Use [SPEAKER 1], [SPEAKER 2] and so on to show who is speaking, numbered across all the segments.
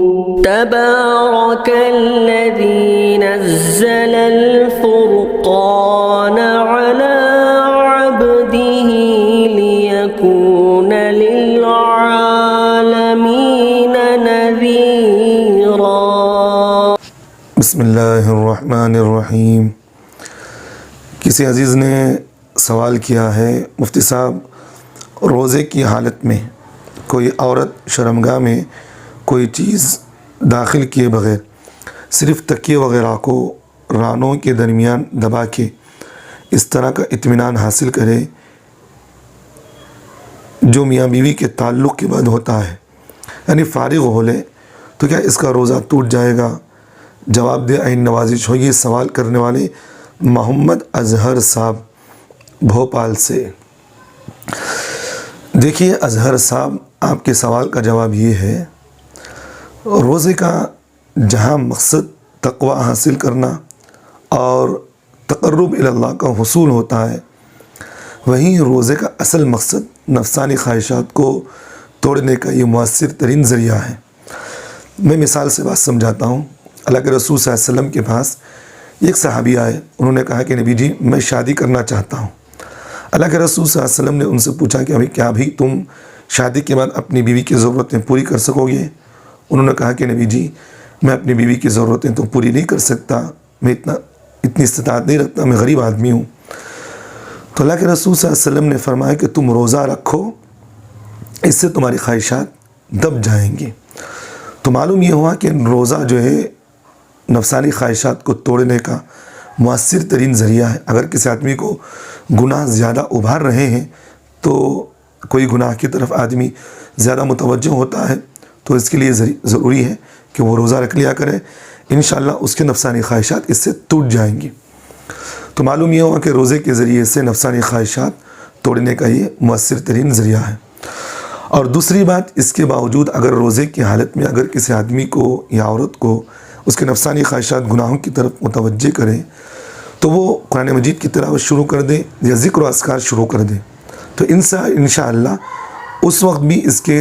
[SPEAKER 1] تبارك الذي نزل الفرقان على عبده ليكون للعالمين نذيرا۔
[SPEAKER 2] بسم اللہ الرحمن الرحیم۔ کسی عزیز نے سوال کیا ہے، مفتی صاحب روزے کی حالت میں کوئی عورت شرمگاہ میں کوئی چیز داخل کیے بغیر صرف تکیے وغیرہ کو رانوں کے درمیان دبا کے اس طرح کا اطمینان حاصل کرے جو میاں بیوی کے تعلق کے بعد ہوتا ہے، یعنی فارغ ہو لے، تو کیا اس کا روزہ ٹوٹ جائے گا؟ جواب دے عین نوازش ہو۔ یہ سوال کرنے والے محمد اظہر صاحب بھوپال سے۔ دیکھیے اظہر صاحب، آپ کے سوال کا جواب یہ ہے، روزے کا جہاں مقصد تقوی حاصل کرنا اور تقرب اللہ کا حصول ہوتا ہے، وہیں روزے کا اصل مقصد نفسانی خواہشات کو توڑنے کا یہ مؤثر ترین ذریعہ ہے۔ میں مثال سے بات سمجھاتا ہوں۔ اللہ کے رسول صلی اللہ علیہ وسلم کے پاس ایک صحابی آئے، انہوں نے کہا کہ نبی جی میں شادی کرنا چاہتا ہوں۔ اللہ کے رسول صلی اللہ علیہ وسلم نے ان سے پوچھا کہ کیا ابھی تم شادی کے بعد اپنی بیوی کی ضرورتیں پوری کر سکو گے؟ انہوں نے کہا کہ نبی جی میں اپنی بیوی کی ضرورتیں تو پوری نہیں کر سکتا، میں اتنی استطاعت نہیں رکھتا، میں غریب آدمی ہوں۔ تو اللہ کے رسول صلی اللہ علیہ وسلم نے فرمایا کہ تم روزہ رکھو، اس سے تمہاری خواہشات دب جائیں گی۔ تو معلوم یہ ہوا کہ روزہ جو ہے نفسانی خواہشات کو توڑنے کا مؤثر ترین ذریعہ ہے۔ اگر کسی آدمی کو گناہ زیادہ ابھار رہے ہیں تو کوئی گناہ کی طرف آدمی زیادہ متوجہ ہوتا ہے تو اس کے لیے ضروری ہے کہ وہ روزہ رکھ لیا کرے، انشاءاللہ اس کے نفسانی خواہشات اس سے ٹوٹ جائیں گی۔ تو معلوم یہ ہوا کہ روزے کے ذریعے سے نفسانی خواہشات توڑنے کا یہ مؤثر ترین ذریعہ ہے۔ اور دوسری بات، اس کے باوجود اگر روزے کی حالت میں اگر کسی آدمی کو یا عورت کو اس کے نفسانی خواہشات گناہوں کی طرف متوجہ کرے تو وہ قرآن مجید کی تلاوت شروع کر دے یا ذکر و اذکار شروع کر دے، تو انشاءاللہ اس وقت بھی اس کے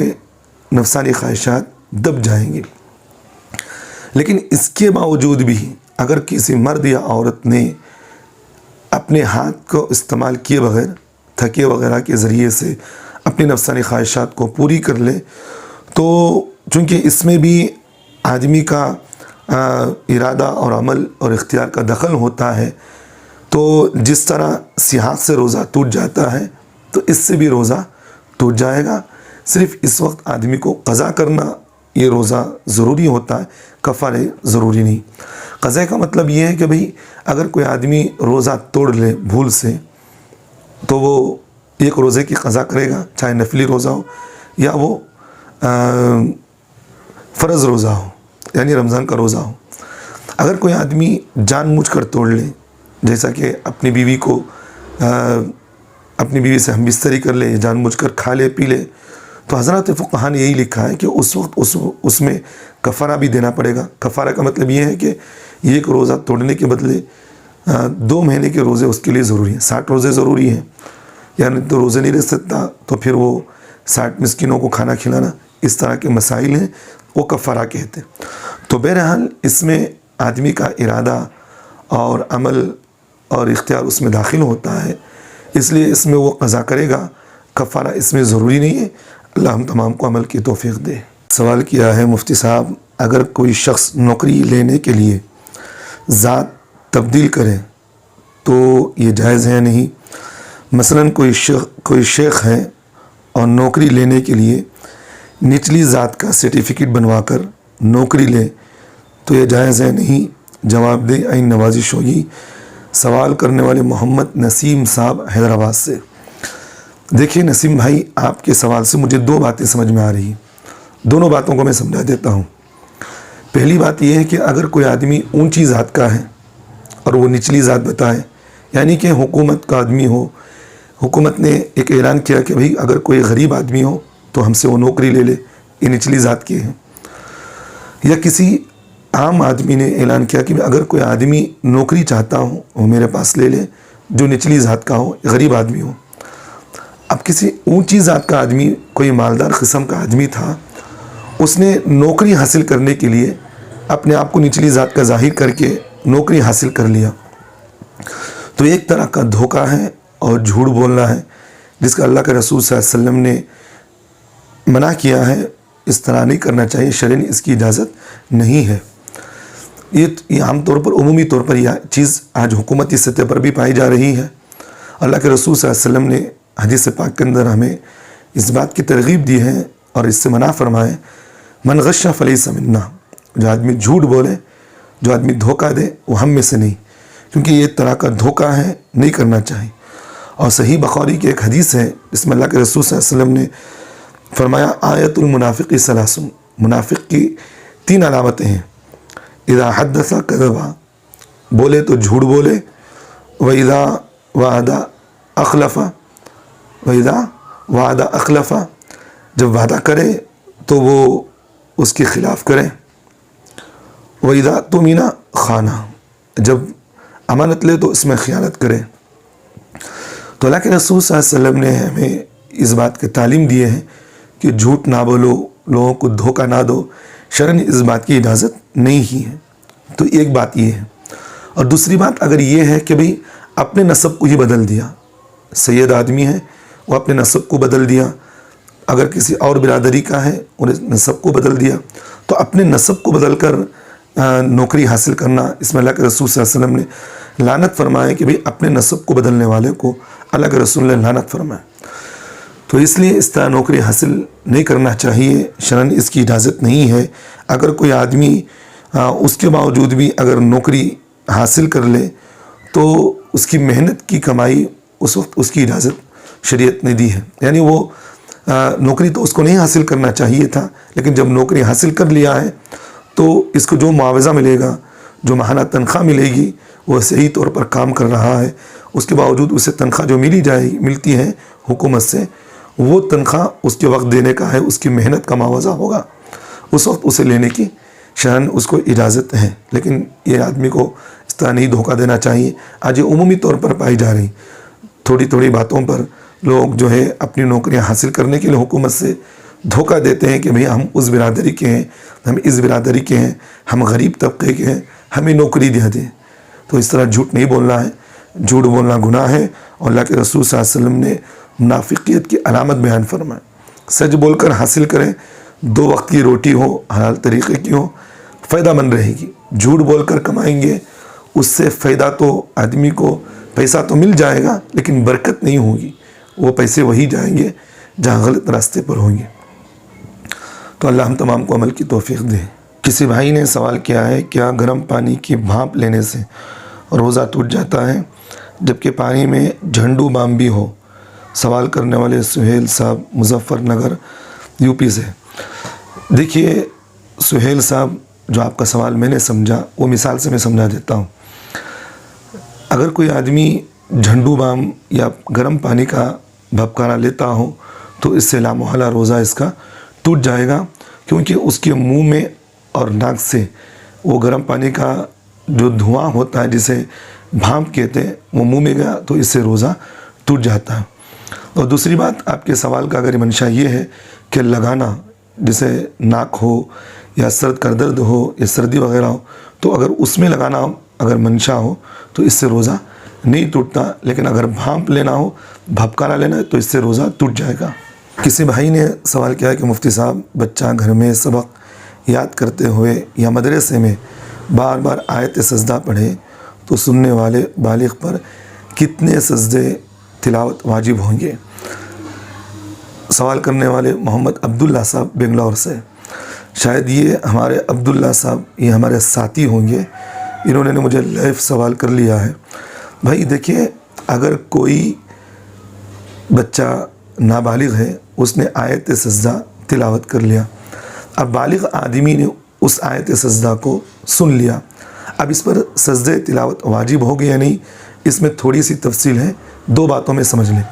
[SPEAKER 2] نفسانی خواہشات دب جائیں گے۔ لیکن اس کے باوجود بھی اگر کسی مرد یا عورت نے اپنے ہاتھ کو استعمال کیے بغیر تھکے وغیرہ کے ذریعے سے اپنی نفسانی خواہشات کو پوری کر لے، تو چونکہ اس میں بھی آدمی کا ارادہ اور عمل اور اختیار کا دخل ہوتا ہے، تو جس طرح سیاحت سے روزہ ٹوٹ جاتا ہے تو اس سے بھی روزہ ٹوٹ جائے گا۔ صرف اس وقت آدمی کو قضا کرنا یہ روزہ ضروری ہوتا ہے، کفارے ضروری نہیں۔ قضا کا مطلب یہ ہے کہ بھئی اگر کوئی آدمی روزہ توڑ لے بھول سے تو وہ ایک روزے کی قضا کرے گا، چاہے نفلی روزہ ہو یا وہ فرض روزہ ہو، یعنی رمضان کا روزہ ہو۔ اگر کوئی آدمی جان مجھ کر توڑ لے، جیسا کہ اپنی بیوی سے ہم بستری کر لے، جان مجھ کر کھا لے پی لے، تو حضرات فقہاء نے یہی لکھا ہے کہ اس وقت اس میں کفارہ بھی دینا پڑے گا۔ کفارہ کا مطلب یہ ہے کہ ایک روزہ توڑنے کے بدلے 2 مہینے کے روزے اس کے لیے ضروری ہیں، 60 روزے ضروری ہیں، یعنی تو روزے نہیں رہ سکتا تو پھر وہ 60 مسکینوں کو کھانا کھلانا، اس طرح کے مسائل ہیں، وہ کفارہ کہتے ہیں۔ تو بہرحال اس میں آدمی کا ارادہ اور عمل اور اختیار اس میں داخل ہوتا ہے، اس لیے اس میں وہ قضا کرے گا، کفارہ اس میں ضروری نہیں ہے۔ اللہ ہم تمام کو عمل کی توفیق دے۔ سوال کیا ہے مفتی صاحب، اگر کوئی شخص نوکری لینے کے لیے ذات تبدیل کرے تو یہ جائز ہے نہیں؟ مثلا کوئی شیخ ہے اور نوکری لینے کے لیے نچلی ذات کا سرٹیفکیٹ بنوا کر نوکری لے تو یہ جائز ہے نہیں؟ جواب دے عین نوازش ہوگی۔ سوال کرنے والے محمد نسیم صاحب حیدرآباد سے۔ دیکھیے نسیم بھائی، آپ کے سوال سے مجھے 2 باتیں سمجھ میں آ رہی ہیں، دونوں باتوں کو میں سمجھا دیتا ہوں۔ پہلی بات یہ ہے کہ اگر کوئی آدمی اونچی ذات کا ہے اور وہ نچلی ذات بتائے، یعنی کہ حکومت کا آدمی ہو، حکومت نے ایک اعلان کیا کہ بھئی اگر کوئی غریب آدمی ہو تو ہم سے وہ نوکری لے لے، یہ نچلی ذات کی ہے۔ یا کسی عام آدمی نے اعلان کیا کہ اگر کوئی آدمی نوکری چاہتا ہو وہ میرے پاس لے لے جو نچلی ذات کا ہو، غریب آدمی ہو۔ اب کسی اونچی ذات کا آدمی، کوئی مالدار قسم کا آدمی تھا، اس نے نوکری حاصل کرنے کے لیے اپنے آپ کو نچلی ذات کا ظاہر کر کے نوکری حاصل کر لیا، تو ایک طرح کا دھوکہ ہے اور جھوٹ بولنا ہے، جس کا اللہ کے رسول صلی اللہ علیہ وسلم نے منع کیا ہے۔ اس طرح نہیں کرنا چاہیے، شرعاً اس کی اجازت نہیں ہے۔ یہ عام طور پر عمومی طور پر یہ چیز آج حکومتی سطح پر بھی پائی جا رہی ہے۔ اللہ کے رسول صلی اللہ علیہ وسلم نے حدیث پاک کے اندر ہمیں اس بات کی ترغیب دی ہے اور اس سے منع فرمائے، من غش فلیس منا، جو آدمی جھوٹ بولے، جو آدمی دھوکہ دے، وہ ہم میں سے نہیں، کیونکہ یہ ایک طرح کا دھوکہ ہے، نہیں کرنا چاہیے۔ اور صحیح بخاری کی ایک حدیث ہے جس میں اللہ کے رسول صلی اللہ علیہ وسلم نے فرمایا، آیت المنافق ثلاث، منافق کی 3 علامتیں ہیں، اذا حدث کذب، بولے تو جھوٹ بولے، واذا وعد اخلف، واذا وعد اخلف، جب وعدہ کرے تو وہ اس کے خلاف کرے، واذا اؤتمن خان، جب امانت لے تو اس میں خیانت کرے۔ تو اللہ کے رسول صلی اللہ علیہ وسلم نے ہمیں اس بات کی تعلیم دی ہے کہ جھوٹ نہ بولو، لوگوں کو دھوکہ نہ دو، شرعاً اس بات کی اجازت نہیں ہی ہے۔ تو ایک بات یہ ہے، اور دوسری بات اگر یہ ہے کہ بھئی اپنے نسب کو ہی بدل دیا، سید آدمی ہے وہ اپنے نسب کو بدل دیا، اگر کسی اور برادری کا ہے انہیں نسب کو بدل دیا، تو اپنے نسب کو بدل کر نوکری حاصل کرنا، اس میں اللہ کے رسول صلی اللہ علیہ وسلم نے لعنت فرمائے کہ بھئی اپنے نسب کو بدلنے والے کو اللہ کے رسول نے لعنت فرمائے۔ تو اس لیے اس طرح نوکری حاصل نہیں کرنا چاہیے، شرعاً اس کی اجازت نہیں ہے۔ اگر کوئی آدمی اس کے باوجود بھی اگر نوکری حاصل کر لے تو اس کی محنت کی کمائی اس وقت اس کی اجازت شریعت نے دی ہے، یعنی وہ نوکری تو اس کو نہیں حاصل کرنا چاہیے تھا، لیکن جب نوکری حاصل کر لیا ہے تو اس کو جو معاوضہ ملے گا، جو ماہانہ تنخواہ ملے گی، وہ صحیح طور پر کام کر رہا ہے، اس کے باوجود اسے تنخواہ جو ملتی ہے حکومت سے، وہ تنخواہ اس کے وقت دینے کا ہے، اس کی محنت کا معاوضہ ہوگا، اس وقت اسے لینے کی شرعاً اس کو اجازت ہے۔ لیکن یہ آدمی کو اس طرح نہیں دھوکہ دینا چاہیے۔ آج یہ عمومی طور پر پائی جا رہی تھوڑی تھوڑی باتوں پر لوگ جو ہے اپنی نوکریاں حاصل کرنے کے لیے حکومت سے دھوکہ دیتے ہیں کہ بھئی ہم اس برادری کے ہیں، ہم اس برادری کے ہیں، ہم غریب طبقے کے ہیں، ہمیں نوکری دیا دیں۔ تو اس طرح جھوٹ نہیں بولنا ہے، جھوٹ بولنا گناہ ہے، اور اللہ کے رسول صلی اللہ علیہ وسلم نے منافقیت کی علامت بیان فرمائے، سچ بول کر حاصل کریں، 2 وقت کی روٹی ہو، حلال طریقے کی ہو، فائدہ مند رہے گی۔ جھوٹ بول کر کمائیں گے، اس سے فائدہ تو آدمی کو پیسہ تو مل جائے گا لیکن برکت نہیں ہوگی، وہ پیسے وہی جائیں گے جہاں غلط راستے پر ہوں گے۔ تو اللہ ہم تمام کو عمل کی توفیق دے۔ کسی بھائی نے سوال کیا ہے، کیا گرم پانی کی بھاپ لینے سے روزہ ٹوٹ جاتا ہے جبکہ پانی میں جھنڈو بام بھی ہو؟ سوال کرنے والے سہیل صاحب مظفر نگر UP سے۔ دیکھیے سہیل صاحب، جو آپ کا سوال میں نے سمجھا وہ مثال سے میں سمجھا دیتا ہوں۔ اگر کوئی آدمی جھنڈو بام یا گرم پانی کا بھپکارا لیتا ہو تو اس سے لامحالہ روزہ اس کا ٹوٹ جائے گا، کیونکہ اس کے منہ میں اور ناک سے وہ گرم پانی کا جو دھواں ہوتا ہے جسے بھاپ کہتے ہیں وہ منہ میں گیا تو اس سے روزہ ٹوٹ جاتا ہے۔ اور دوسری بات، آپ کے سوال کا اگر منشا یہ ہے کہ لگانا، جسے ناک ہو یا سر کا درد ہو یا سردی وغیرہ ہو، تو اگر اس میں لگانا اگر منشا ہو تو اس سے روزہ نہیں ٹوٹتا، لیکن اگر بھاپ لینا ہو، بھپکارا لینا ہے تو اس سے روزہ ٹوٹ جائے گا۔ کسی بھائی نے سوال کیا ہے کہ مفتی صاحب، بچہ گھر میں سبق یاد کرتے ہوئے یا مدرسے میں بار بار آیت سجدہ پڑھے تو سننے والے بالغ پر کتنے سجدے تلاوت واجب ہوں گے؟ سوال کرنے والے محمد عبداللہ صاحب بنگلور سے۔ شاید یہ ہمارے عبداللہ صاحب یہ ہمارے ساتھی ہوں گے، انہوں نے مجھے لائیو سوال کر لیا ہے۔ بھائی دیکھیے، اگر کوئی بچہ نابالغ ہے، اس نے آیت سجدہ تلاوت کر لیا، اب بالغ آدمی نے اس آیت سجدہ کو سن لیا، اب اس پر سجدہ تلاوت واجب ہو گیا یا نہیں، اس میں تھوڑی سی تفصیل ہے، 2 باتوں میں سمجھ لیں۔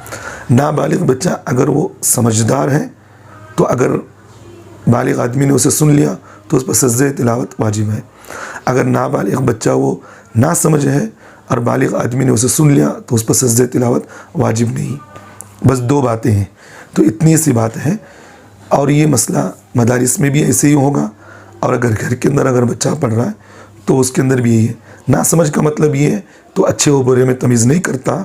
[SPEAKER 2] نابالغ بچہ اگر وہ سمجھدار ہے تو اگر بالغ آدمی نے اسے سن لیا تو اس پر سجدہ تلاوت واجب ہے۔ اگر نابالغ بچہ وہ نہ سمجھ ہے اور بالغ آدمی نے اسے سن لیا تو اس پر سجدہ تلاوت واجب نہیں۔ بس 2 باتیں ہیں، تو اتنی سی بات ہے۔ اور یہ مسئلہ مدارس میں بھی ایسے ہی ہوگا، اور اگر گھر کے اندر اگر بچہ پڑھ رہا ہے تو اس کے اندر بھی یہی ہے۔ ناسمجھ کا مطلب یہ ہے تو اچھے و برے میں تمیز نہیں کرتا،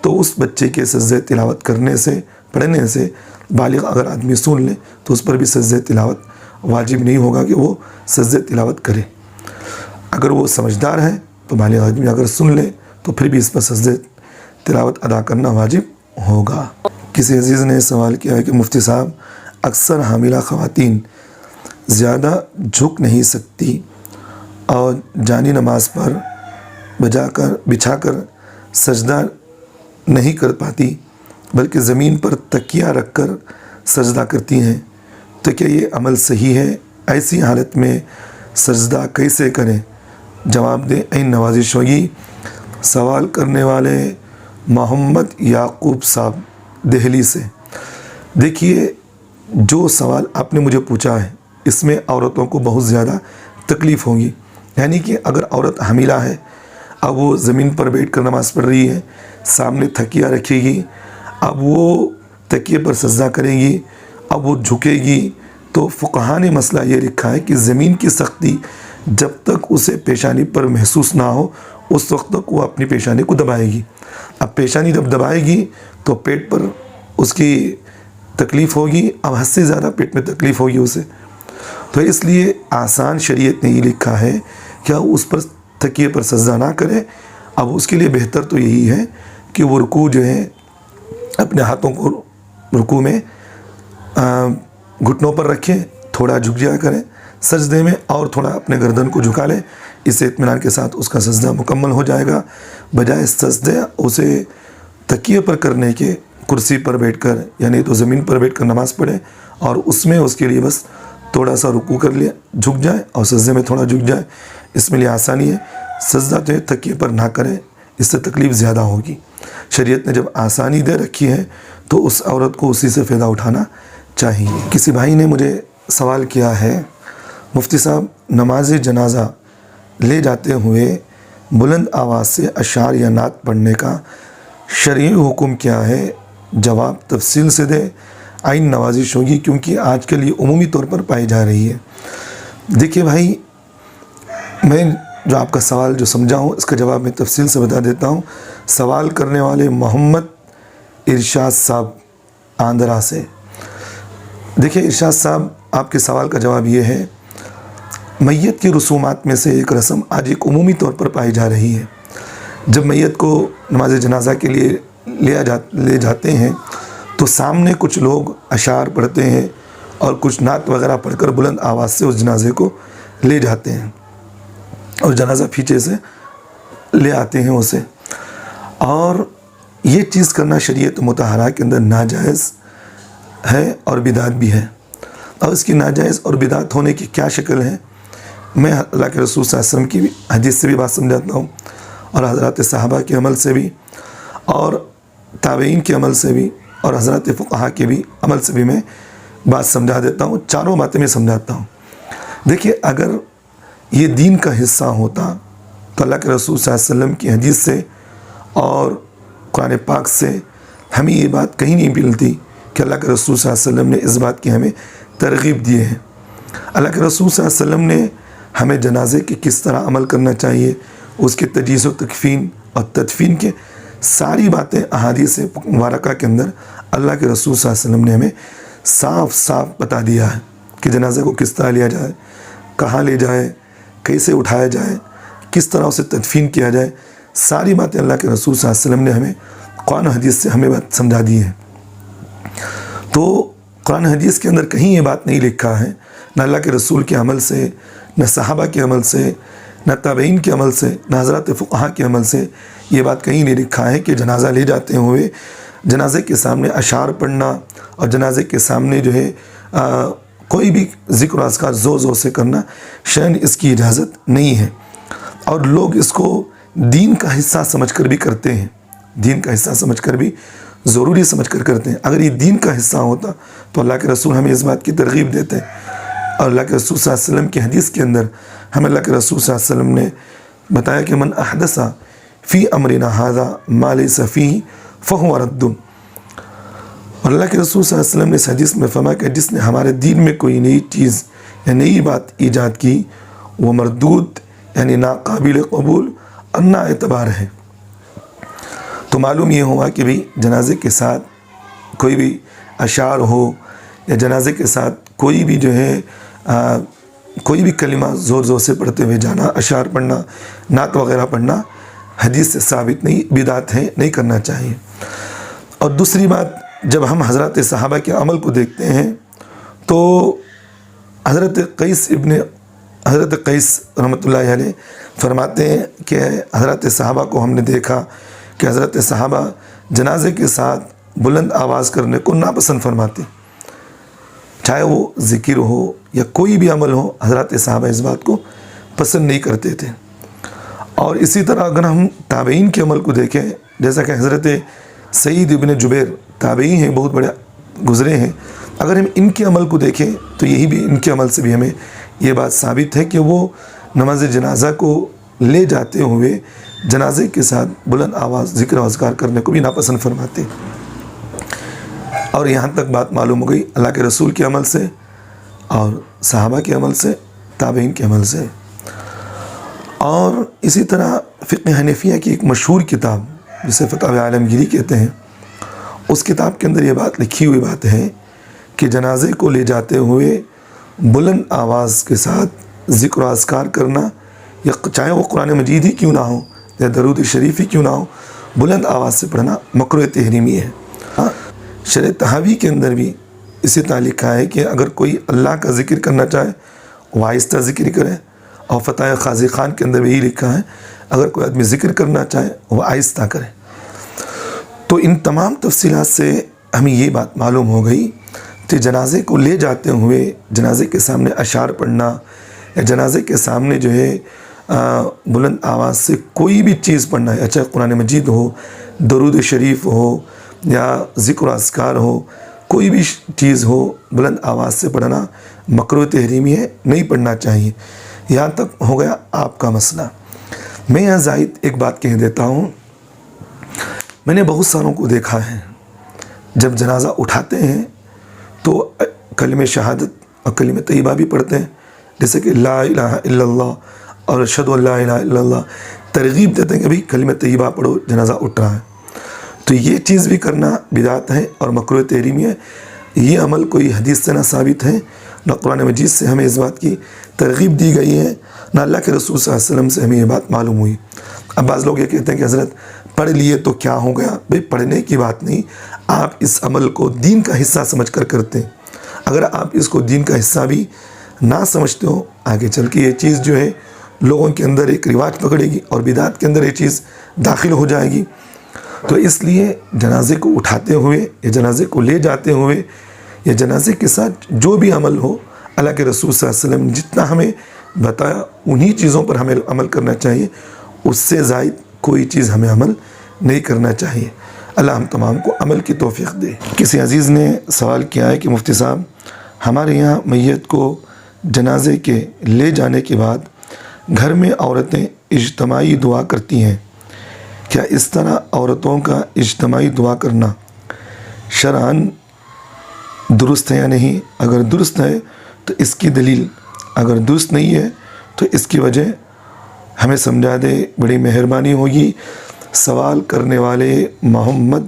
[SPEAKER 2] تو اس بچے کے سجدہ تلاوت کرنے سے، پڑھنے سے بالغ اگر آدمی سن لے تو اس پر بھی سجدہ تلاوت واجب نہیں ہوگا کہ وہ سجدہ تلاوت کرے۔ اگر وہ سمجھدار ہے تو بالغ آدمی اگر سن لے تو پھر بھی اس پر سجدہ تلاوت ادا کرنا واجب ہوگا۔ کسی عزیز نے سوال کیا ہے کہ مفتی صاحب، اکثر حاملہ خواتین زیادہ جھک نہیں سکتی اور جانی نماز پر بچھا کر سجدہ نہیں کر پاتی، بلکہ زمین پر تکیہ رکھ کر سجدہ کرتی ہیں، تو کیا یہ عمل صحیح ہے؟ ایسی حالت میں سجدہ کیسے کریں؟ جواب دیں۔ این نوازش ہوگی۔ سوال کرنے والے محمد یعقوب صاحب دہلی سے۔ دیکھیے، جو سوال آپ نے مجھے پوچھا ہے اس میں عورتوں کو بہت زیادہ تکلیف ہوگی، یعنی کہ اگر عورت حاملہ ہے، اب وہ زمین پر بیٹھ کر نماز پڑھ رہی ہے، سامنے تکیہ رکھے گی، اب وہ تکیے پر سجدہ کرے گی، اب وہ جھکے گی، تو فقہاء نے مسئلہ یہ لکھا ہے کہ زمین کی سختی جب تک اسے پیشانی پر محسوس نہ ہو اس وقت تک وہ اپنی پیشانی کو دبائے گی۔ اب پیشانی جب دبائے گی تو پیٹ پر اس کی تکلیف ہوگی، اب حد سے زیادہ پیٹ میں تکلیف ہوگی اسے، تو اس لیے آسان شریعت نے یہ لکھا ہے کہ اس پر تکیے پر سجدہ نہ کرے۔ اب اس کے لیے بہتر تو یہی ہے کہ وہ رکوع جو ہے اپنے ہاتھوں کو رکوع میں گھٹنوں پر رکھیں، تھوڑا جھک جایا کریں سجدے میں، اور تھوڑا اپنے گردن کو جھکا لیں، اس سے اطمینان کے ساتھ اس کا سجدہ مکمل ہو جائے گا۔ بجائے سجدہ اسے تکیے پر کرنے کے کرسی پر بیٹھ کر، یعنی تو زمین پر بیٹھ کر نماز پڑھے اور اس میں اس کے لیے بس تھوڑا سا رکوع کر لیا، جھک جائے اور سجدے میں تھوڑا جھک جائے، اس میں لیے آسانی ہے۔ سجدہ جو ہے تکیے پر نہ کرے، اس سے تکلیف زیادہ ہوگی۔ شریعت نے جب آسانی دے رکھی ہے تو اس عورت کو اسی سے فائدہ اٹھانا چاہیے۔ کسی بھائی نے مجھے سوال کیا ہے، مفتی صاحب نماز جنازہ لے جاتے ہوئے بلند آواز سے اشعار یا نعت پڑھنے کا شرعی حکم کیا ہے؟ جواب تفصیل سے دے، عین نوازش ہوگی، کیونکہ آج کل یہ عمومی طور پر پائی جا رہی ہے۔ دیکھیے بھائی، میں جو آپ کا سوال جو سمجھا ہوں اس کا جواب میں تفصیل سے بتا دیتا ہوں۔ سوال کرنے والے محمد ارشاد صاحب آندرا سے۔ دیکھیے ارشاد صاحب، آپ کے سوال کا جواب یہ ہے، میت کی رسومات میں سے ایک رسم آج ایک عمومی طور پر پائی جا رہی ہے۔ جب میت کو نماز جنازہ کے لیے لے جاتے ہیں تو سامنے کچھ لوگ اشعار پڑھتے ہیں اور کچھ نعت وغیرہ پڑھ کر بلند آواز سے اس جنازے کو لے جاتے ہیں اور جنازہ پیچھے سے لے آتے ہیں اسے، اور یہ چیز کرنا شریعت مطہرہ کے اندر ناجائز ہے اور بدعت بھی ہے۔ اور اس کی ناجائز اور بدعت ہونے کی کیا شکل ہے، میں اللہ کے رسول صلی اللہ علیہ وسلم کی حدیث سے بھی بات سمجھاتا ہوں، اور حضرات صحابہ کے عمل سے بھی، اور تابعین کے عمل سے بھی، اور حضرات فقہاء کے بھی عمل سے بھی میں بات سمجھا دیتا ہوں۔ چاروں باتیں میں سمجھاتا ہوں۔ دیکھیے، اگر یہ دین کا حصہ ہوتا تو اللہ کے رسول صلی اللہ علیہ وسلم کی حدیث سے اور قرآن پاک سے ہمیں یہ بات کہیں نہیں ملتی کہ اللہ کے رسول صلی اللہ علیہ وسلم نے اس بات کی ہمیں ترغیب دی ہے۔ اللہ کے رسول صلی اللہ علیہ وسلم نے ہمیں جنازے کی کس طرح عمل کرنا چاہیے، اس کے تجہیز و تکفین اور تدفین کے ساری باتیں احادیث مبارکہ کے اندر اللہ کے رسول صلی اللہ علیہ وسلم نے ہمیں صاف صاف بتا دیا ہے کہ جنازے کو کس طرح لیا جائے، کہاں لے جائے، کیسے اٹھایا جائے، کس طرح اسے تدفین کیا جائے۔ ساری باتیں اللہ کے رسول صلی اللہ علیہ وسلم نے ہمیں قرآن و حدیث سے ہمیں بات سمجھا دی ہے۔ تو قرآن حدیث کے اندر کہیں یہ بات نہیں لکھا ہے، نہ اللہ کے رسول کے عمل سے، نہ صحابہ کے عمل سے، نہ تابعین کے عمل سے، نہ حضرات فقہاء کے عمل سے یہ بات کہیں نہیں لکھا ہے کہ جنازہ لے جاتے ہوئے جنازے کے سامنے اشعار پڑھنا اور جنازے کے سامنے جو ہے کوئی بھی ذکر و اذکار زور زور سے کرنا شأن اس کی اجازت نہیں ہے، اور لوگ اس کو دین کا حصہ سمجھ کر بھی کرتے ہیں، دین کا حصہ سمجھ کر بھی ضروری سمجھ کر کرتے ہیں۔ اگر یہ دین کا حصہ ہوتا تو اللہ کے رسول ہمیں اس بات کی ترغیب دیتے ہیں، اور اللہ کے رسول صلی اللہ علیہ وسلم کی حدیث کے اندر ہمیں اللہ کے رسول صلی اللہ علیہ وسلم نے بتایا کہ من احدث فی امرنا ھذا ما لیس فیہ فہو رد، اور اللہ کے رسول صلی اللہ علیہ وسلم نے اس حدیث میں فرمایا کہ جس نے ہمارے دین میں کوئی نئی چیز یا نئی بات ایجاد کی وہ مردود یعنی ناقابل قبول اور نا اعتبار ہے۔ تو معلوم یہ ہوا کہ بھئی جنازے کے ساتھ کوئی بھی اشعار ہو یا جنازے کے ساتھ کوئی بھی جو ہے کوئی بھی کلمہ زور زور سے پڑھتے ہوئے جانا، اشعار پڑھنا، نعت وغیرہ پڑھنا حدیث سے ثابت نہیں، بدعت ہے، نہیں کرنا چاہیے۔ اور دوسری بات، جب ہم حضرات صحابہ کے عمل کو دیکھتے ہیں تو حضرت قیس رحمۃ اللہ علیہ فرماتے ہیں کہ حضرت صحابہ کو ہم نے دیکھا کہ حضرت صحابہ جنازے کے ساتھ بلند آواز کرنے کو ناپسند فرماتے، چاہے وہ ذکر ہو یا کوئی بھی عمل ہو، حضرت صحابہ اس بات کو پسند نہیں کرتے تھے۔ اور اسی طرح اگر ہم تابعین کے عمل کو دیکھیں، جیسا کہ حضرت سعید ابن جبیر تابعی ہیں، بہت بڑے گزرے ہیں، اگر ہم ان کے عمل کو دیکھیں تو یہی بھی ان کے عمل سے بھی ہمیں یہ بات ثابت ہے کہ وہ نماز جنازہ کو لے جاتے ہوئے جنازے کے ساتھ بلند آواز ذکر و اذکار کرنے کو بھی ناپسند فرماتے۔ اور یہاں تک بات معلوم ہو گئی اللہ کے رسول کے عمل سے اور صحابہ کے عمل سے، تابعین کے عمل سے۔ اور اسی طرح فقہ حنفیہ کی ایک مشہور کتاب جسے فتاوی عالمگیری کہتے ہیں، اس کتاب کے اندر یہ بات لکھی ہوئی بات ہے کہ جنازے کو لے جاتے ہوئے بلند آواز کے ساتھ ذکر و اذکار کرنا، یا چاہے وہ قرآن مجید ہی کیوں نہ ہو یا درود شریف ہی کیوں نہ ہو، بلند آواز سے پڑھنا مکروہ تحریمی ہے۔ شرح تحاوی کے اندر بھی اسی طرح لکھا ہے کہ اگر کوئی اللہ کا ذکر کرنا چاہے وہ آہستہ ذکر کرے، اور فتح قاضی خان کے اندر بھی یہی لکھا ہے اگر کوئی آدمی ذکر کرنا چاہے وہ آہستہ کرے۔ تو ان تمام تفصیلات سے ہمیں یہ بات معلوم ہو گئی کہ جنازے کو لے جاتے ہوئے جنازے کے سامنے اشعار پڑھنا یا جنازے کے سامنے جو ہے بلند آواز سے کوئی بھی چیز پڑھنا ہے، چاہے قرآن مجید ہو، درود شریف ہو یا ذکر و اذکار ہو، کوئی بھی چیز ہو بلند آواز سے پڑھنا مکروہ تحریمی ہے، نہیں پڑھنا چاہیے۔ یہاں تک ہو گیا آپ کا مسئلہ۔ میں یہاں زائد ایک بات کہہ دیتا ہوں، میں نے بہت ساروں کو دیکھا ہے جب جنازہ اٹھاتے ہیں تو کلمہ شہادت اور کلمہ طیبہ بھی پڑھتے ہیں، جیسے کہ لا الہ الا اللہ اور اشہد ان لا الہ الا اللہ، ترغیب دیتے ہیں کہ بھئی کلمہ طیبہ پڑھو، جنازہ اٹھ رہا ہے۔ تو یہ چیز بھی کرنا بدعت ہے اور مکروہ تحریمی ہے۔ یہ عمل کوئی حدیث سے نہ ثابت ہے، نہ قرآن مجید سے ہمیں اس بات کی ترغیب دی گئی ہے، نہ اللہ کے رسول صلی اللہ علیہ وسلم سے ہمیں یہ بات معلوم ہوئی۔ اب بعض لوگ یہ کہتے ہیں کہ حضرت پڑھ لیے تو کیا ہو گیا؟ بھئی پڑھنے کی بات نہیں، آپ اس عمل کو دین کا حصہ سمجھ کر کرتے ہیں۔ اگر آپ اس کو دین کا حصہ بھی نہ سمجھتے ہو، آگے چل کے یہ چیز جو ہے لوگوں کے اندر ایک رواج پکڑے گی اور بدعت کے اندر یہ چیز داخل ہو جائے گی۔ تو اس لیے جنازے کو اٹھاتے ہوئے یا جنازے کو لے جاتے ہوئے یا جنازے کے ساتھ جو بھی عمل ہو، اللہ کے رسول صلی اللہ علیہ وسلم جتنا ہمیں بتایا انہی چیزوں پر ہمیں عمل کرنا چاہیے، اس سے زائد کوئی چیز ہمیں عمل نہیں کرنا چاہیے۔ اللہ ہم تمام کو عمل کی توفیق دے۔ کسی عزیز نے سوال کیا ہے کہ مفتی صاحب، ہمارے یہاں میت کو جنازے کے لے جانے کے بعد گھر میں عورتیں اجتماعی دعا کرتی ہیں، کیا اس طرح عورتوں کا اجتماعی دعا کرنا شرعاً درست ہے یا نہیں؟ اگر درست ہے تو اس کی دلیل، اگر درست نہیں ہے تو اس کی وجہ ہمیں سمجھا دے، بڑی مہربانی ہوگی۔ سوال کرنے والے محمد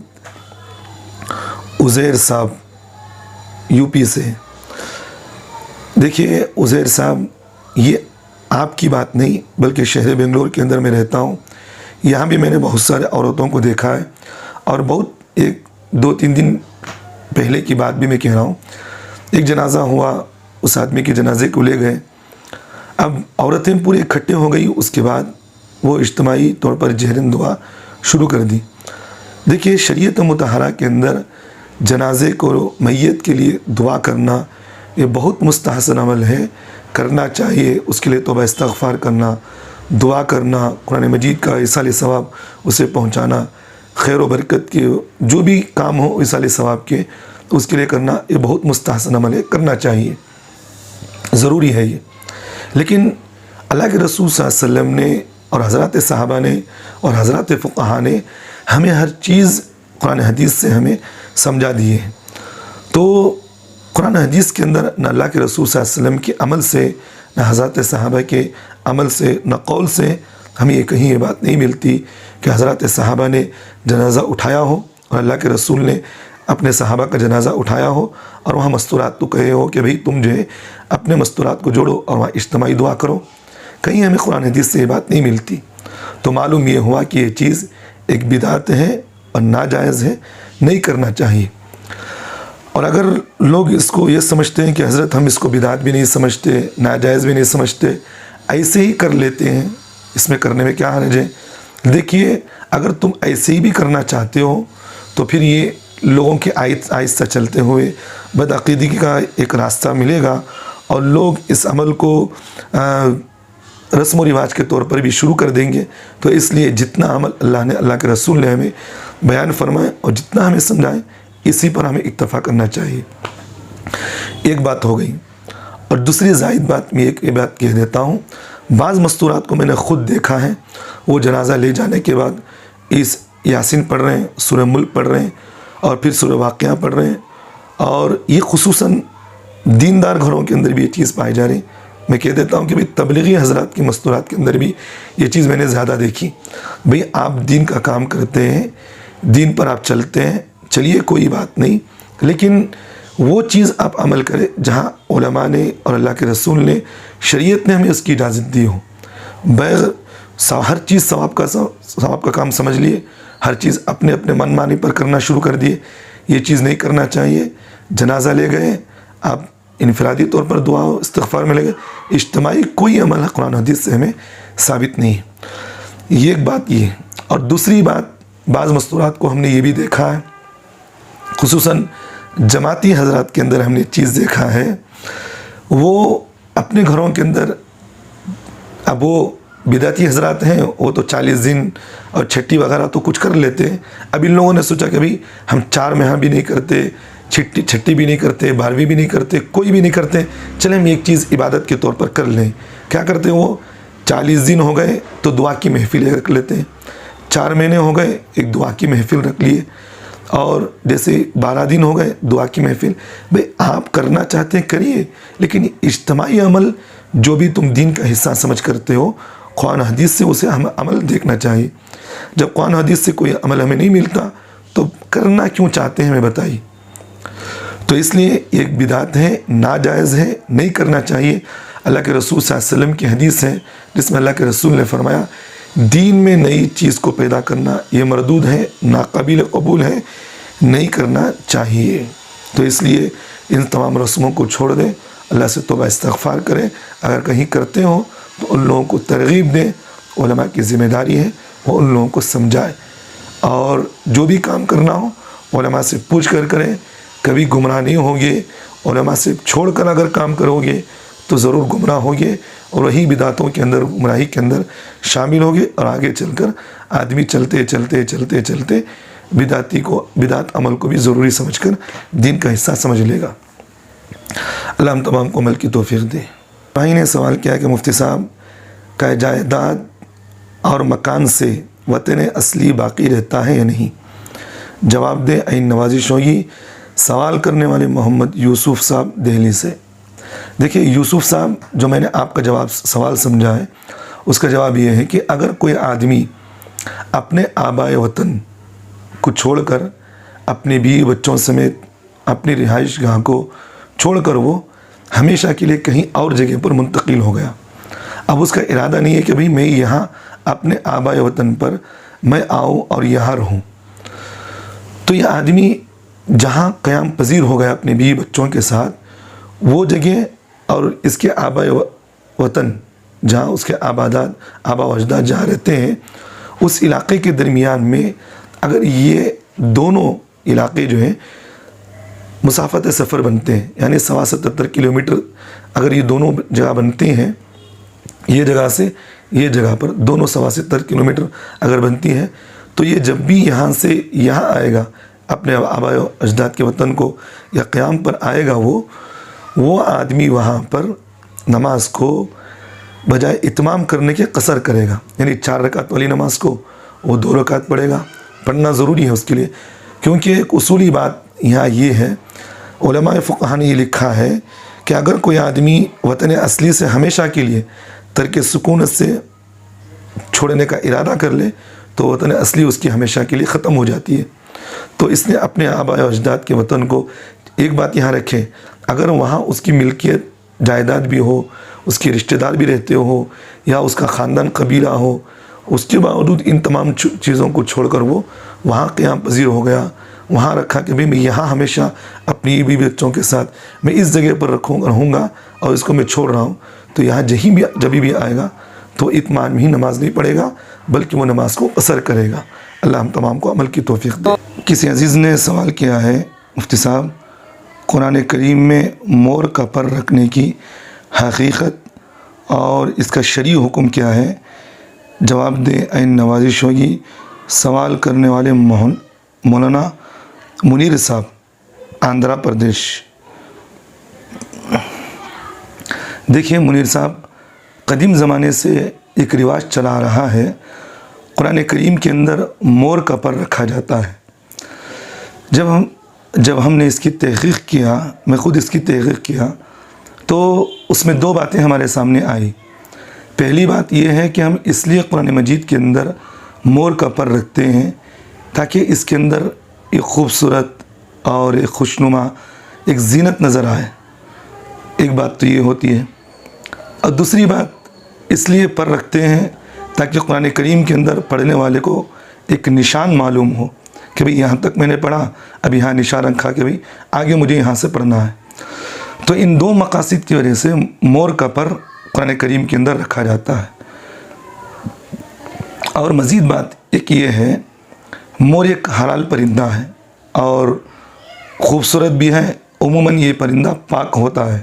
[SPEAKER 2] عزیر صاحب یو پی سے۔ دیکھیے عزیر صاحب، یہ آپ کی بات نہیں بلکہ شہر بنگلور کے اندر میں رہتا ہوں، یہاں بھی میں نے بہت سارے عورتوں کو دیکھا ہے، اور بہت ایک 2-3 دن پہلے کی بات بھی میں کہہ رہا ہوں، ایک جنازہ ہوا، اس آدمی کے جنازے کو لے گئے، اب عورتیں پورے اکٹھے ہو گئی، اس کے بعد وہ اجتماعی طور پر جہرن دعا شروع کر دی۔ دیکھیے شریعت مطہرہ کے اندر جنازے کو میت کے لیے دعا کرنا یہ بہت مستحسن عمل ہے، کرنا چاہیے۔ اس کے لیے توبہ استغفار کرنا، دعا کرنا، قرآن مجید کا ایصال ثواب اسے پہنچانا، خیر و برکت کے جو بھی کام ہو ایصال ثواب کے اس کے لیے کرنا، یہ بہت مستحسن عمل ہے، کرنا چاہیے، ضروری ہے یہ۔ لیکن اللہ کے رسول صلی اللہ علیہ وسلم نے اور حضرات صحابہ نے اور حضرات فقہا نے ہمیں ہر چیز قرآن حدیث سے ہمیں سمجھا دیے ہیں۔ تو قرآن حدیث کے اندر نہ اللہ کے رسول صلی اللہ علیہ وسلم کے عمل سے، نہ حضرات صحابہ کے عمل سے، نہ قول سے ہمیں یہ کہیں یہ بات نہیں ملتی کہ حضرات صحابہ نے جنازہ اٹھایا ہو اور اللہ کے رسول نے اپنے صحابہ کا جنازہ اٹھایا ہو اور وہاں مستورات تو کہے ہو کہ بھئی تم جو ہے اپنے مستورات کو جوڑو اور وہاں اجتماعی دعا کرو. کہیں ہمیں قرآن حدیث سے یہ بات نہیں ملتی. تو معلوم یہ ہوا کہ یہ چیز ایک بدعت ہے اور ناجائز ہے، نہیں کرنا چاہیے. اور اگر لوگ اس کو یہ سمجھتے ہیں کہ حضرت ہم اس کو بدعت بھی نہیں سمجھتے، ناجائز بھی نہیں سمجھتے، ایسے ہی کر لیتے ہیں، اس میں کرنے میں کیا حرج ہے؟ دیکھیے، اگر تم ایسے ہی بھی کرنا چاہتے ہو تو پھر یہ لوگوں کے آہستہ چلتے ہوئے بدعقیدگی کا ایک راستہ ملے گا اور لوگ اس عمل کو رسم و رواج کے طور پر بھی شروع کر دیں گے. تو اس لیے جتنا عمل اللہ نے، اللہ کے رسول نے ہمیں بیان فرمائے اور جتنا ہمیں سمجھائے، اسی پر ہمیں اکتفا کرنا چاہیے. ایک بات ہو گئی. اور دوسری زائد بات میں ایک بات کہہ دیتا ہوں، بعض مستورات کو میں نے خود دیکھا ہے، وہ جنازہ لے جانے کے بعد اس یاسین پڑھ رہے ہیں، سورہ ملک پڑھ رہے ہیں اور پھر سورہ واقعہ پڑھ رہے ہیں. اور یہ خصوصاً دیندار گھروں کے اندر بھی یہ چیز پائی جا رہی. میں کہہ دیتا ہوں کہ بھئی تبلیغی حضرات کی مستورات کے اندر بھی یہ چیز میں نے زیادہ دیکھی. بھئی آپ دین کا کام کرتے ہیں، دین پر آپ چلتے ہیں، چلیے کوئی بات نہیں، لیکن وہ چیز آپ عمل کریں جہاں علماء نے اور اللہ کے رسول نے، شریعت نے ہمیں اس کی اجازت دی ہو. بغیر ہر چیز ثواب کا کام سمجھ لیے، ہر چیز اپنے اپنے من مانی پر کرنا شروع کر دیے، یہ چیز نہیں کرنا چاہیے. جنازہ لے گئے، آپ انفرادی طور پر دعا و استغفار میں لے گئے، اجتماعی کوئی عمل قرآن حدیث سے ہمیں ثابت نہیں ہے. یہ ایک بات یہ ہے. اور دوسری بات، بعض مستورات کو ہم نے یہ بھی دیکھا ہے، خصوصاً جماعتی حضرات کے اندر ہم نے چیز دیکھا ہے، وہ اپنے گھروں کے اندر، اب وہ بدعتی حضرات ہیں، وہ تو 40 دن اور چھٹی وغیرہ تو کچھ کر لیتے ہیں. اب ان لوگوں نے سوچا کہ بھئی ہم 4 ماہ بھی نہیں کرتے، چھٹی بھی نہیں کرتے، 12ویں بھی نہیں کرتے، کوئی بھی نہیں کرتے، چلیں ہم ایک چیز عبادت کے طور پر کر لیں. کیا کرتے ہیں وہ؟ 40 دن ہو گئے تو دعا کی محفل رکھ لیتے ہیں، 4 مہینے ہو گئے ایک دعا کی محفل رکھ لیے، اور جیسے 12 دن ہو گئے دعا کی محفل. بھئی آپ کرنا چاہتے ہیں کریے، لیکن اجتماعی عمل جو بھی تم دین کا حصہ سمجھ کرتے ہو، قرآن حدیث سے اسے ہم عمل دیکھنا چاہیے. جب قرآن حدیث سے کوئی عمل ہمیں نہیں ملتا تو کرنا کیوں چاہتے ہیں ہمیں بتائیے. تو اس لیے ایک بدعت ہے، ناجائز ہے، نہیں کرنا چاہیے. اللہ کے رسول صلی اللہ علیہ وسلم کی حدیث ہے جس میں اللہ کے رسول نے فرمایا، دین میں نئی چیز کو پیدا کرنا یہ مردود ہے، ناقابل قبول ہے، نہیں کرنا چاہیے. تو اس لیے ان تمام رسموں کو چھوڑ دیں، اللہ سے توبہ استغفار کریں. اگر کہیں کرتے ہوں تو ان لوگوں کو ترغیب دیں. علماء کی ذمہ داری ہے وہ ان لوگوں کو سمجھائے، اور جو بھی کام کرنا ہو علماء سے پوچھ کر کریں. کبھی گمراہ نہیں ہوگے. علماء سے چھوڑ کر اگر کام کرو گے تو ضرور گمراہ ہوگے اور وہی بدعتوں کے اندر، گمراہی کے اندر شامل ہوگے، اور آگے چل کر آدمی چلتے چلتے چلتے چلتے بدعت عمل کو بھی ضروری سمجھ کر دین کا حصہ سمجھ لے گا. اللہ ہم تمام کو عمل کی توفیق دے. بھائی نے سوال کیا کہ مفتی صاحب کا جائیداد اور مکان سے وطن اصلی باقی رہتا ہے یا نہیں؟ جواب دے. عین نوازش ہوگی. سوال کرنے والے محمد یوسف صاحب دہلی سے. دیکھیے یوسف صاحب، جو میں نے آپ کا سوال سمجھا ہے، اس کا جواب یہ ہے کہ اگر کوئی آدمی اپنے آبائے وطن کو چھوڑ کر، اپنے بیوی بچوں سمیت اپنی رہائش گاہ کو چھوڑ کر وہ ہمیشہ کے لیے کہیں اور جگہ پر منتقل ہو گیا، اب اس کا ارادہ نہیں ہے کہ بھئی میں یہاں اپنے آبائے وطن پر میں آؤں اور یہاں رہوں، تو یہ آدمی جہاں قیام پذیر ہو گیا اپنے بیوی بچوں کے ساتھ، وہ جگہ اور اس کے آبائے وطن جہاں اس کے آبا و اجداد جہاں رہتے ہیں، اس علاقے کے درمیان میں اگر یہ دونوں علاقے جو ہیں مسافت سفر بنتے ہیں، یعنی 77 کلومیٹر اگر یہ دونوں جگہ بنتے ہیں، یہ جگہ سے یہ جگہ پر دونوں 77 کلومیٹر اگر بنتی ہیں، تو یہ جب بھی یہاں سے یہاں آئے گا اپنے آباء و اجداد کے وطن کو یا قیام پر آئے گا، وہ آدمی وہاں پر نماز کو بجائے اتمام کرنے کے قصر کرے گا، یعنی 4 رکعت والی نماز کو وہ 2 رکعت پڑھے گا. پڑھنا ضروری ہے اس کے لیے، کیونکہ ایک اصولی بات یہاں یہ ہے، علماء فقہ نے یہ لکھا ہے کہ اگر کوئی آدمی وطن اصلی سے ہمیشہ کے لیے ترک سکونت سے چھوڑنے کا ارادہ کر لے تو وطن اصلی اس کی ہمیشہ کے لیے ختم ہو جاتی ہے۔ تو اس نے اپنے آباء و اجداد کے وطن کو، ایک بات یہاں رکھے، اگر وہاں اس کی ملکیت جائیداد بھی ہو، اس کے رشتہ دار بھی رہتے ہو، یا اس کا خاندان قبیلہ ہو، اس کے باوجود ان تمام چیزوں کو چھوڑ کر وہ وہاں قیام پذیر ہو گیا، وہاں رکھا کہ میں یہاں ہمیشہ اپنی بیوی بچوں کے ساتھ میں اس جگہ پر رہوں گا اور اس کو میں چھوڑ رہا ہوں، تو یہاں جب بھی آئے گا تو اطمینان میں ہی نماز نہیں پڑھے گا بلکہ وہ نماز کو قصر کرے گا۔ اللہ ہم تمام کو عمل کی توفیق دے۔ کسی عزیز نے سوال کیا ہے، مفتی صاحب قرآن کریم میں مور کا پر رکھنے کی حقیقت اور اس کا شرعی حکم کیا ہے؟ جواب دیں، عین نوازش ہوگی۔ سوال کرنے والے مولانا منیر صاحب، آندھرا پردیش۔ دیکھیے منیر صاحب، قدیم زمانے سے ایک رواج چلا آ رہا ہے، قرآن کریم کے اندر مور کا پر رکھا جاتا ہے۔ جب ہم نے اس کی تحقیق کیا، میں خود اس کی تحقیق کیا، تو اس میں دو باتیں ہمارے سامنے آئی۔ پہلی بات یہ ہے کہ ہم اس لیے قرآن مجید کے اندر مور کا پر رکھتے ہیں تاکہ اس کے اندر ایک خوبصورت اور ایک خوشنما ایک زینت نظر آئے، ایک بات تو یہ ہوتی ہے۔ اور دوسری بات اس لیے پر رکھتے ہیں تاکہ قرآن کریم کے اندر پڑھنے والے کو ایک نشان معلوم ہو کہ بھئی یہاں تک میں نے پڑھا، اب یہاں نشان رکھا کہ بھئی آگے مجھے یہاں سے پڑھنا ہے۔ تو ان دو مقاصد کی وجہ سے مور کا پر قرآن کریم کے اندر رکھا جاتا ہے۔ اور مزید بات ایک یہ ہے، مور ایک حلال پرندہ ہے اور خوبصورت بھی ہے، عموماً یہ پرندہ پاک ہوتا ہے۔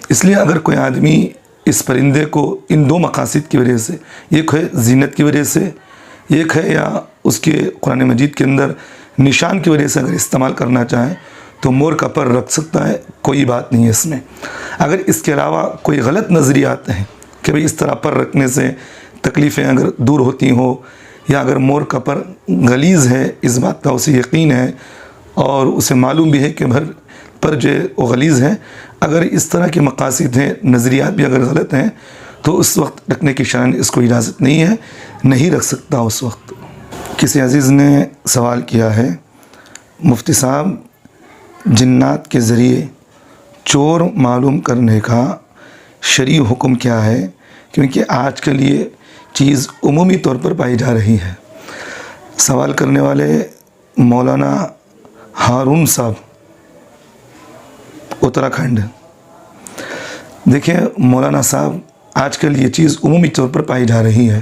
[SPEAKER 2] اس لیے اگر کوئی آدمی اس پرندے کو ان دو مقاصد کی وجہ سے، ایک ہے زینت کی وجہ سے، ایک ہے یا اس کے قرآن مجید کے اندر نشان کی وجہ سے اگر استعمال کرنا چاہے تو مور کا پر رکھ سکتا ہے، کوئی بات نہیں ہے اس میں۔ اگر اس کے علاوہ کوئی غلط نظریات ہیں کہ بھئی اس طرح پر رکھنے سے تکلیفیں اگر دور ہوتی ہوں، یا اگر مور کا پر غلیظ ہے، اس بات کا اسے یقین ہے اور اسے معلوم بھی ہے کہ پر جو ہے وہ غلیظ ہے، اگر اس طرح کے مقاصد ہیں، نظریات بھی اگر غلط ہیں، تو اس وقت رکھنے کی شرع اس کو اجازت نہیں ہے، نہیں رکھ سکتا اس وقت۔ کسی عزیز نے سوال کیا ہے، مفتی صاحب جنات کے ذریعے چور معلوم کرنے کا شرعی حکم کیا ہے؟ کیونکہ آج کل یہ چیز عمومی طور پر پائی جا رہی ہے۔ سوال کرنے والے مولانا ہارون صاحب، اتراکھنڈ۔ دیکھیں مولانا صاحب، آج کل یہ چیز عمومی طور پر پائی جا رہی ہے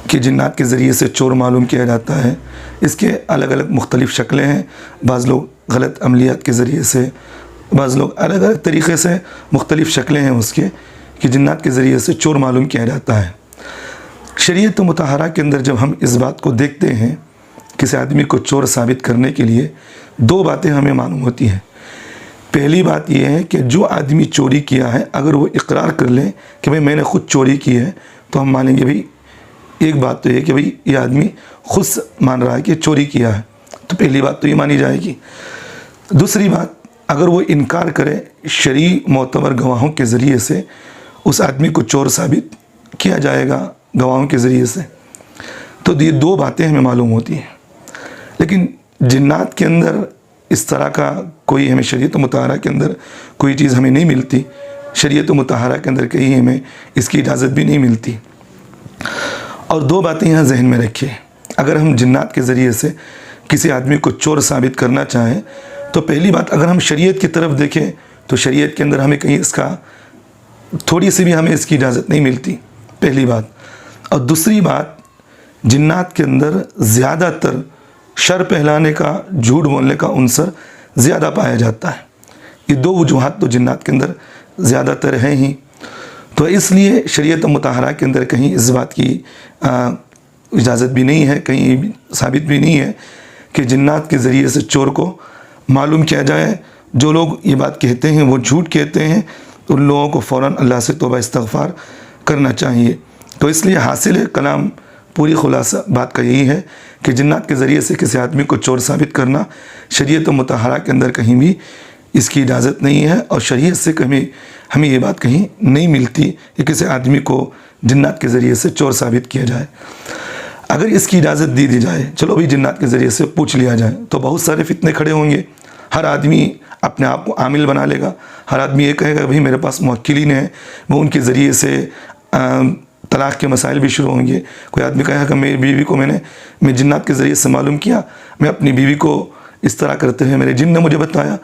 [SPEAKER 2] کہ جنات کے ذریعے سے چور معلوم کیا جاتا ہے۔ اس کے الگ الگ مختلف شکلیں ہیں، بعض لوگ غلط عملیات کے ذریعے سے، بعض لوگ الگ الگ طریقے سے، مختلف شکلیں ہیں اس کے کہ جنات کے ذریعے سے چور معلوم کیا جاتا ہے۔ شریعت مطہرہ کے اندر جب ہم اس بات کو دیکھتے ہیں، کسی آدمی کو چور ثابت کرنے کے لیے دو باتیں ہمیں معلوم ہوتی ہیں۔ پہلی بات یہ ہے کہ جو آدمی چوری کیا ہے اگر وہ اقرار کر لے کہ بھئی میں نے خود چوری کی ہے تو ہم مانیں گے بھئی ایک بات تو یہ کہ بھئی یہ آدمی خود مان رہا ہے کہ چوری کیا ہے، تو پہلی بات تو یہ مانی جائے گی۔ دوسری بات، اگر وہ انکار کرے شرعی معتبر گواہوں کے ذریعے سے اس آدمی کو چور ثابت کیا جائے گا گواہوں کے ذریعے سے۔ تو یہ دو باتیں ہمیں معلوم ہوتی ہیں۔ لیکن جنات کے اندر اس طرح کا کوئی ہمیں شریعت مطہرہ کے اندر کوئی چیز ہمیں نہیں ملتی، شریعت مطہرہ کے اندر کہیں ہمیں اس کی اجازت بھی نہیں ملتی۔ اور دو باتیں یہاں ذہن میں رکھیے، اگر ہم جنات کے ذریعے سے کسی آدمی کو چور ثابت کرنا چاہیں تو پہلی بات اگر ہم شریعت کی طرف دیکھیں تو شریعت کے اندر ہمیں کہیں اس کا تھوڑی سی بھی ہمیں اس کی اجازت نہیں ملتی، پہلی بات۔ اور دوسری بات، جنات کے اندر زیادہ تر شر پھیلانے کا، جھوٹ بولنے کا عنصر زیادہ پایا جاتا ہے۔ یہ دو وجوہات تو جنات کے اندر زیادہ تر ہیں ہی، تو اس لیے شریعت مطہرہ کے اندر کہیں اس بات کی اجازت بھی نہیں ہے، کہیں ثابت بھی نہیں ہے کہ جنات کے ذریعے سے چور کو معلوم کیا جائے۔ جو لوگ یہ بات کہتے ہیں وہ جھوٹ کہتے ہیں، ان لوگوں کو فوراً اللہ سے توبہ استغفار کرنا چاہیے۔ تو اس لیے حاصل کلام پوری خلاصہ بات کا یہی ہے کہ جنات کے ذریعے سے کسی آدمی کو چور ثابت کرنا شریعت مطہرہ کے اندر کہیں بھی اس کی اجازت نہیں ہے، اور شریعت سے ہمیں یہ بات کہیں نہیں ملتی کہ کسی آدمی کو جنات کے ذریعے سے چور ثابت کیا جائے۔ اگر اس کی اجازت دی جائے، چلو بھی جنات کے ذریعے سے پوچھ لیا جائے، تو بہت سارے فتنے کھڑے ہوں گے، ہر آدمی اپنے آپ کو عامل بنا لے گا، ہر آدمی یہ کہے گا بھئی میرے پاس موکلین ہیں، وہ ان کے ذریعے سے طلاق کے مسائل بھی شروع ہوں گے۔ کوئی آدمی کہے گا میری بیوی کو میں جنات کے ذریعے سے معلوم کیا، میں اپنی بیوی کو اس طرح کرتے ہیں، میرے جن نے مجھے بتایا،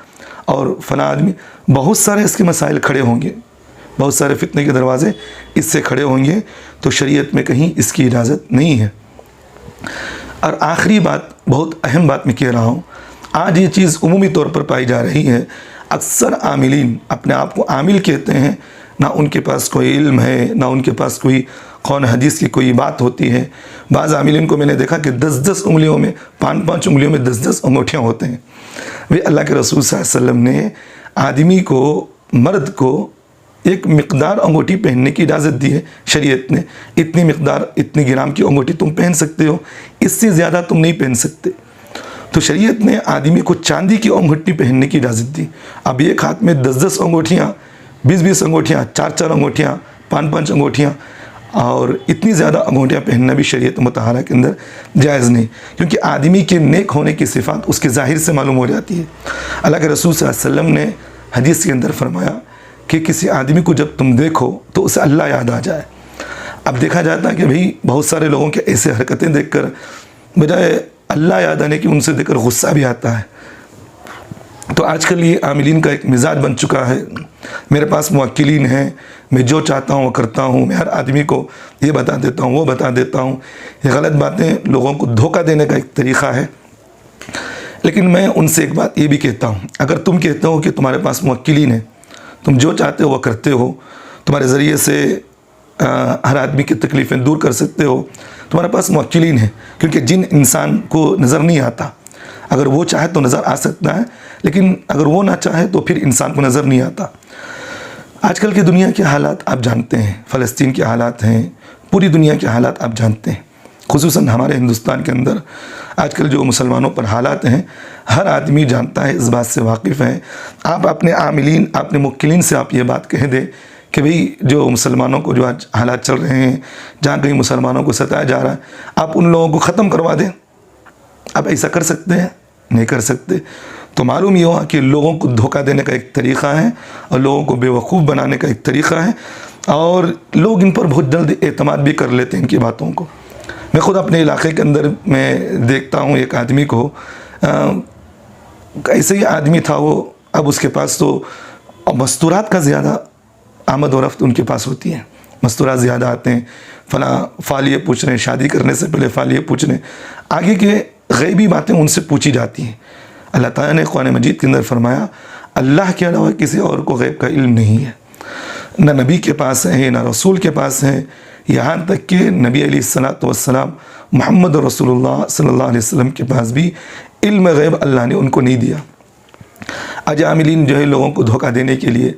[SPEAKER 2] اور فلاں آدمی، بہت سارے اس کے مسائل کھڑے ہوں گے، بہت سارے فتنے کے دروازے اس سے کھڑے ہوں گے، تو شریعت میں کہیں اس کی اجازت نہیں ہے۔ اور آخری بات، بہت اہم بات میں کہہ رہا ہوں، آج یہ چیز عمومی طور پر پائی جا رہی ہے، اکثر عاملین اپنے آپ کو عامل کہتے ہیں، نہ ان کے پاس کوئی علم ہے، نہ ان کے پاس کوئی قرآن حدیث کی کوئی بات ہوتی ہے۔ بعض عاملین کو میں نے دیکھا کہ 10 انگلیوں میں، 5 انگلیوں میں 10 انگوٹھیاں ہوتے ہیں۔ وہ اللہ کے رسول صلی اللہ علیہ وسلم نے آدمی کو، مرد کو ایک مقدار انگوٹھی پہننے کی اجازت دی ہے، شریعت نے اتنی مقدار، اتنی گرام کی انگوٹھی تم پہن سکتے ہو، اس سے زیادہ تم نہیں پہن سکتے۔ تو شریعت نے آدمی کو چاندی کی انگوٹھی پہننے کی اجازت دی۔ اب ایک ہاتھ میں 10 انگوٹھیاں، 20 انگوٹھیاں، 4 انگوٹھیاں، 5 انگوٹھیاں، اور اتنی زیادہ انگوٹھیاں پہننا بھی شریعت مطہرہ کے اندر جائز نہیں، کیونکہ آدمی کے نیک ہونے کی صفات اس کے ظاہر سے معلوم ہو جاتی ہے۔ اللہ کے رسول صلی اللہ علیہ وسلم نے حدیث کے اندر فرمایا کہ کسی آدمی کو جب تم دیکھو تو اسے اللہ یاد آ جائے۔ اب دیکھا جاتا ہے کہ بھئی بہت سارے لوگوں کے ایسے حرکتیں دیکھ کر بجائے اللہ یاد آنے کی ان سے دیکھ کر غصہ بھی آتا ہے۔ تو آج کل یہ عاملین کا ایک مزاج بن چکا ہے، میرے پاس موکلین ہیں، میں جو چاہتا ہوں وہ کرتا ہوں، میں ہر آدمی کو یہ بتا دیتا ہوں، وہ بتا دیتا ہوں۔ یہ غلط باتیں لوگوں کو دھوکہ دینے کا ایک طریقہ ہے۔ لیکن میں ان سے ایک بات یہ بھی کہتا ہوں، اگر تم کہتے ہو کہ تمہارے پاس موکلین ہیں، تم جو چاہتے ہو وہ کرتے ہو، تمہارے ذریعے سے ہر آدمی کی تکلیفیں دور کر سکتے ہو، تمہارے پاس موکلین ہیں، کیونکہ جن انسان کو نظر نہیں آتا، اگر وہ چاہے تو نظر آ سکتا ہے، لیکن اگر وہ نہ چاہے تو پھر انسان کو نظر نہیں آتا۔ آج کل کی دنیا کے حالات آپ جانتے ہیں، فلسطین کے حالات ہیں، پوری دنیا کے حالات آپ جانتے ہیں، خصوصاً ہمارے ہندوستان کے اندر آج کل جو مسلمانوں پر حالات ہیں، ہر آدمی جانتا ہے، اس بات سے واقف ہے۔ آپ اپنے عاملین، اپنے موکلین سے آپ یہ بات کہہ دیں کہ بھئی جو مسلمانوں کو جو آج حالات چل رہے ہیں، جہاں کہیں مسلمانوں کو ستایا جا رہا ہے، آپ ان لوگوں کو ختم کروا دیں۔ آپ ایسا کر سکتے ہیں؟ نہیں کر سکتے۔ تو معلوم یہ ہوا کہ لوگوں کو دھوکہ دینے کا ایک طریقہ ہے، اور لوگوں کو بے وقوف بنانے کا ایک طریقہ ہے، اور لوگ ان پر بہت جلد اعتماد بھی کر لیتے ہیں ان کی باتوں کو۔ میں خود اپنے علاقے کے اندر میں دیکھتا ہوں ایک آدمی کو، ایسے ہی آدمی تھا وہ، اب اس کے پاس تو مستورات کا زیادہ آمد و رفت ان کے پاس ہوتی ہے، مستورات زیادہ آتے ہیں، فلاں فال یہ پوچھ رہے ہیں، شادی کرنے سے پہلے فال یہ پوچھ رہے ہیں، آگے کے غیبی باتیں ان سے پوچھی جاتی ہیں۔ اللہ تعالیٰ نے قرآن مجید کے اندر فرمایا اللہ کے علاوہ کسی اور کو غیب کا علم نہیں ہے، نہ نبی کے پاس ہے، نہ رسول کے پاس ہے، یہاں تک کہ نبی علیہ السلام محمد رسول اللہ صلی اللہ علیہ وسلم کے پاس بھی علم غیب اللہ نے ان کو نہیں دیا۔ آج عاملین جو ہے لوگوں کو دھوکہ دینے کے لیے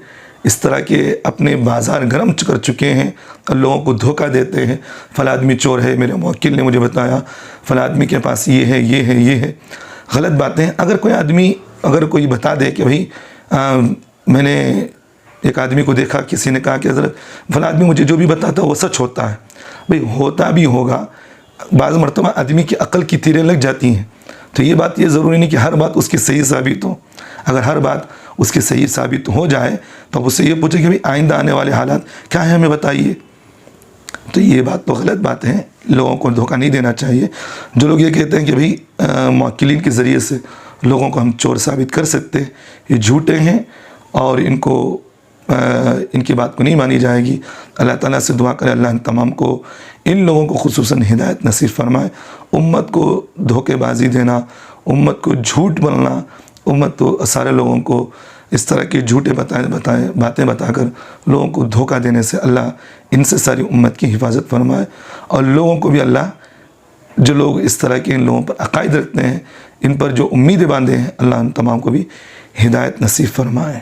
[SPEAKER 2] اس طرح کے اپنے بازار گرم کر چکے ہیں، اور لوگوں کو دھوکہ دیتے ہیں، فلاں آدمی چور ہے، میرے موکل نے مجھے بتایا، فلاں آدمی کے پاس یہ ہے، یہ ہے، یہ ہے، غلط باتیں۔ اگر کوئی آدمی، اگر کوئی بتا دے کہ بھئی میں نے ایک آدمی کو دیکھا، کسی نے کہا کہ حضرت فلاں آدمی مجھے جو بھی بتاتا ہے وہ سچ ہوتا ہے، بھئی ہوتا بھی ہوگا، بعض مرتبہ آدمی کی عقل کی تیریں لگ جاتی ہیں، تو یہ بات، یہ ضروری نہیں کہ ہر بات اس کی صحیح ثابت ہو۔ اگر ہر بات اس کی صحیح ثابت ہو جائے تو اب اس سے یہ پوچھے کہ بھئی آئندہ آنے والے حالات کیا ہیں ہمیں بتائیے۔ تو یہ بات تو غلط بات ہے، لوگوں کو دھوکہ نہیں دینا چاہیے۔ جو لوگ یہ کہتے ہیں کہ بھئی موکلین کے ذریعے سے لوگوں کو ہم چور ثابت کر سکتے، یہ جھوٹے ہیں، اور ان کی بات کو نہیں مانی جائے گی۔ اللہ تعالیٰ سے دعا کرے اللہ ان تمام کو، ان لوگوں کو خصوصاً ہدایت نصیب فرمائے۔ امت کو دھوکے بازی دینا، امت کو جھوٹ بولنا، امت تو سارے لوگوں کو اس طرح کی جھوٹے باتیں بتا کر لوگوں کو دھوکہ دینے سے اللہ ان سے ساری امت کی حفاظت فرمائے، اور لوگوں کو بھی اللہ، جو لوگ اس طرح کے ان لوگوں پر عقائد رکھتے ہیں، ان پر جو امیدیں باندھے ہیں، اللہ ان تمام کو بھی ہدایت نصیب فرمائے۔